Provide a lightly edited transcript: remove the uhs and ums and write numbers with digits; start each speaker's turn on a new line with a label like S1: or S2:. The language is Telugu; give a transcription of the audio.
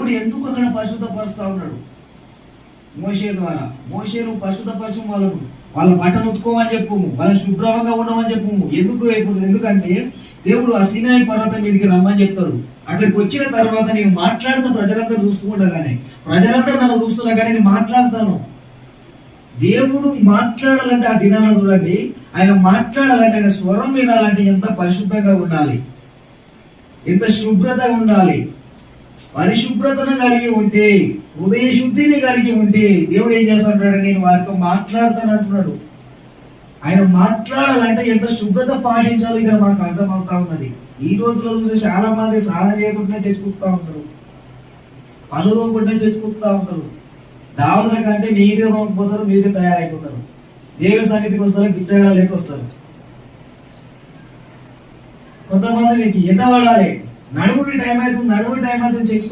S1: దేవుడు ఎందుకు అక్కడ పరిశుద్ధపరుస్తా ఉన్నాడు? మోషే ద్వారా. మోషే నువ్వు పరిశుద్ధపరచు, వాళ్ళ బట్టలు ఉతుకోమని చెప్పు, వాళ్ళని శుభ్రంగా ఉండమని చెప్పు. ఎందుకంటే దేవుడు ఆ సీనాయి పర్వతం మీదకి రమ్మని చెప్తాడు. అక్కడికి వచ్చిన తర్వాత నేను మాట్లాడుతా, ప్రజలంతా చూస్తూ ఉండగానే, ప్రజలంతా నన్ను చూస్తున్నా కానీ నేను మాట్లాడతాను. దేవుడు మాట్లాడాలంటే ఆ దినాన చూడండి, ఆయన మాట్లాడాలంటే, ఆయన స్వరం వినాలంటే ఎంత పరిశుద్ధంగా ఉండాలి, ఎంత శుభ్రత ఉండాలి. పరిశుభ్రతను కలిగి ఉంటే, హృదయ శుద్ధిని కలిగి ఉంటే దేవుడు ఏం చేస్తాడు? నేను వారితో మాట్లాడతానంటున్నాడు. ఆయన మాట్లాడాలంటే ఎంత శుభ్రత పాటించాలో ఇక్కడ మనకు అర్థమవుతా ఉన్నది. ఈ రోజులో చూసి చాలా మంది స్నానం చేయకుండా చచ్చిపోతా ఉంటారు, పళ్ళు తోముకుంటే చచ్చిపోతా ఉంటారు. దావతుల కంటే నీట్గా తోముకుపోతారు, నీట్గా తయారైపోతారు. దేవుని సన్నిధికి వస్తారు, పిచ్చగా లేకొస్తారు. కొంతమంది మీకు ఎండ పడాలి, నడుముడి టైం అవుతుంది చచ్చిపో